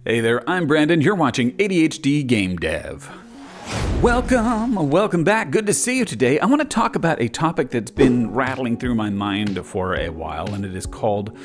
Hey there, I'm Brandon. You're watching ADHD Game Dev. Welcome back. Good to see you today. I want to talk about a topic that's been rattling through my mind for a while, and it is called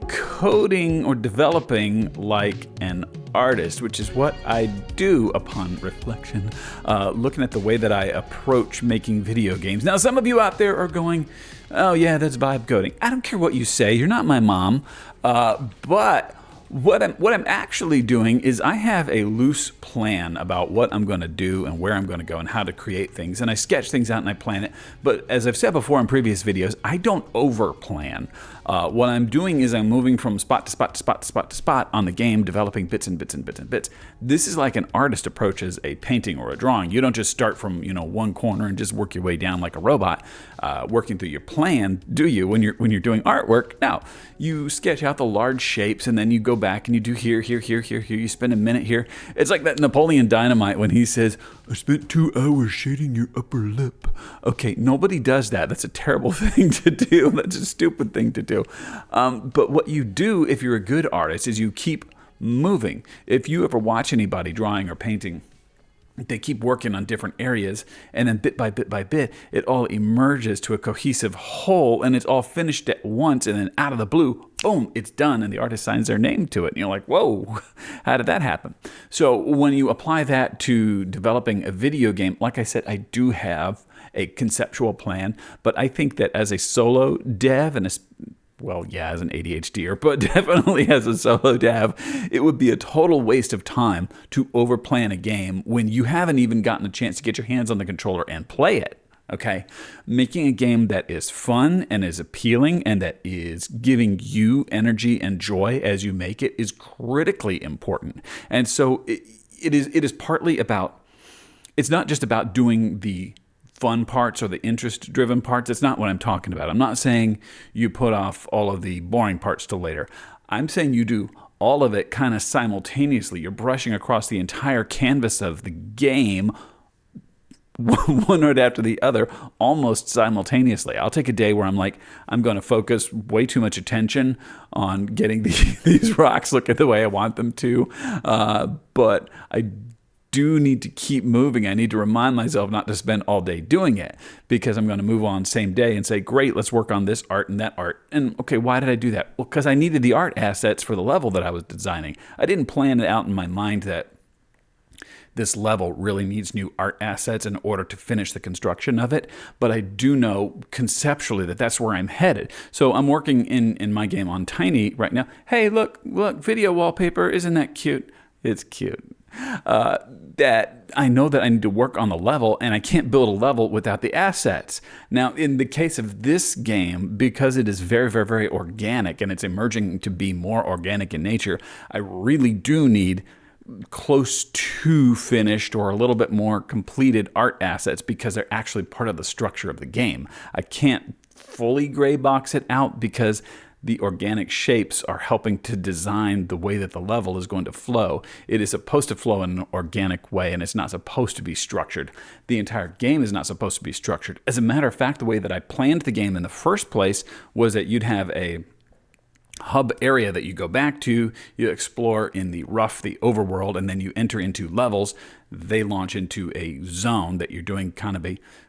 coding or developing like an artist, which is what I do upon reflection, looking at the way that I approach making video games. Now, some of you out there are going, oh yeah, that's vibe coding. I don't care what you say. You're not my mom. But what I'm actually doing is I have a loose plan about what I'm going to do and where I'm going to go and how to create things. And I sketch things out and I plan it. But as I've said before in previous videos, I don't over-plan. What I'm doing is I'm moving from spot to spot to spot to spot to spot on the game, developing bits and bits and bits and bits. This is like an artist approaches a painting or a drawing. You don't just start from one corner and just work your way down like a robot, working through your plan, do you? When you're doing artwork, no. You sketch out the large shapes and then you go back and you do here. You spend a minute here. It's like that Napoleon Dynamite when he says, "I spent 2 hours shading your upper lip." Okay, nobody does that. That's a terrible thing to do. That's a stupid thing to do. But what you do if you're a good artist is you keep moving. If you ever watch anybody drawing or painting, they keep working on different areas, and then bit by bit by bit, it all emerges to a cohesive whole, and it's all finished at once, and then out of the blue, boom, it's done, and the artist signs their name to it. And you're like, whoa, how did that happen? So when you apply that to developing a video game, like I said, I do have a conceptual plan, but I think that as a solo dev and as an ADHDer, but definitely as a solo dev, it would be a total waste of time to overplan a game when you haven't even gotten a chance to get your hands on the controller and play it. Okay, making a game that is fun and is appealing and that is giving you energy and joy as you make it is critically important. And so it is partly about, it's not just about doing the fun parts or the interest-driven parts. That's not what I'm talking about. I'm not saying you put off all of the boring parts till later. I'm saying you do all of it kind of simultaneously. You're brushing across the entire canvas of the game one right after the other, almost simultaneously. I'll take a day where I'm like, I'm going to focus way too much attention on getting these rocks looking the way I want them to, but I do need to keep moving. I need to remind myself not to spend all day doing it, because I'm going to move on same day and say, great, let's work on this art and that art. And okay, why did I do that? Well, because I needed the art assets for the level that I was designing. I didn't plan it out in my mind that this level really needs new art assets in order to finish the construction of it. But I do know conceptually that that's where I'm headed. So I'm working in my game on Tiny right now. Hey, look, video wallpaper. Isn't that cute? It's cute. That I know that I need to work on the level, and I can't build a level without the assets. Now, in the case of this game, because it is very, very, very organic and it's emerging to be more organic in nature, I really do need close to finished or a little bit more completed art assets because they're actually part of the structure of the game. I can't fully gray box it out because the organic shapes are helping to design the way that the level is going to flow. It is supposed to flow in an organic way, and it's not supposed to be structured. The entire game is not supposed to be structured. As a matter of fact, the way that I planned the game in the first place was that you'd have a hub area that you go back to, you explore in the overworld, and then you enter into levels. They launch into a zone that you're doing kind of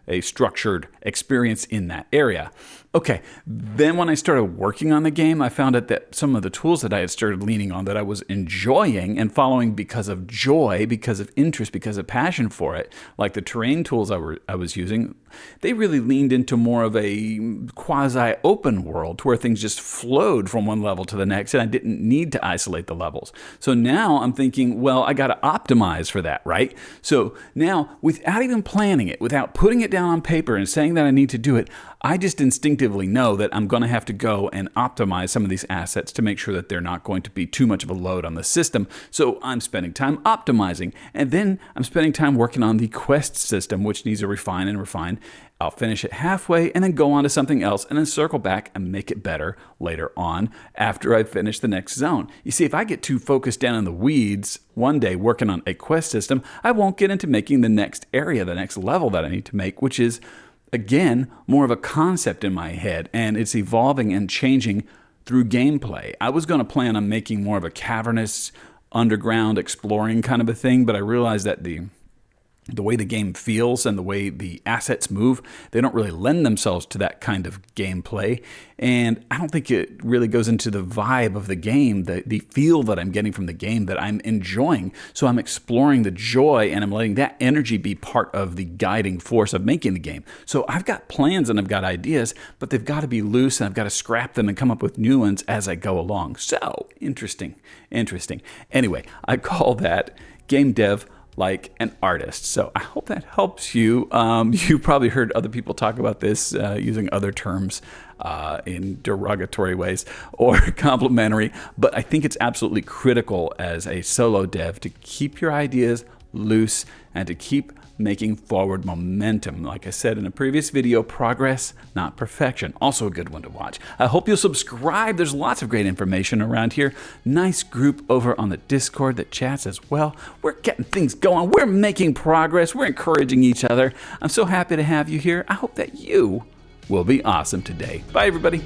a structured experience in that area. Okay, then when I started working on the game, I found out that some of the tools that I had started leaning on that I was enjoying and following because of joy, because of interest, because of passion for it, like the terrain tools I was using, they really leaned into more of a quasi-open world to where things just flowed from one level to the next, and I didn't need to isolate the levels. So now I'm thinking, well, I got to optimize for that, right? So now, without even planning it, without putting it down on paper and saying that I need to do it, I just instinctively know that I'm going to have to go and optimize some of these assets to make sure that they're not going to be too much of a load on the system. So I'm spending time optimizing, and then I'm spending time working on the quest system, which needs to refine and refine. I'll finish it halfway and then go on to something else and then circle back and make it better later on after I finish the next zone. You see, if I get too focused down in the weeds one day working on a quest system, I won't get into making the next area, the next level that I need to make, which is, again, more of a concept in my head, and it's evolving and changing through gameplay. I was going to plan on making more of a cavernous, underground exploring kind of a thing, but I realized that the way the game feels and the way the assets move, they don't really lend themselves to that kind of gameplay. And I don't think it really goes into the vibe of the game, the feel that I'm getting from the game that I'm enjoying. So I'm exploring the joy and I'm letting that energy be part of the guiding force of making the game. So I've got plans and I've got ideas, but they've got to be loose and I've got to scrap them and come up with new ones as I go along. So interesting. Anyway, I call that game dev like an artist. So I hope that helps you. You probably heard other people talk about this using other terms in derogatory ways or complimentary, but I think it's absolutely critical as a solo dev to keep your ideas loose and to keep making forward momentum. Like I said in a previous video, progress, not perfection. Also a good one to watch. I hope you'll subscribe. There's lots of great information around here. Nice group over on the Discord that chats as well. We're getting things going. We're making progress. We're encouraging each other. I'm so happy to have you here. I hope that you will be awesome today. Bye, everybody.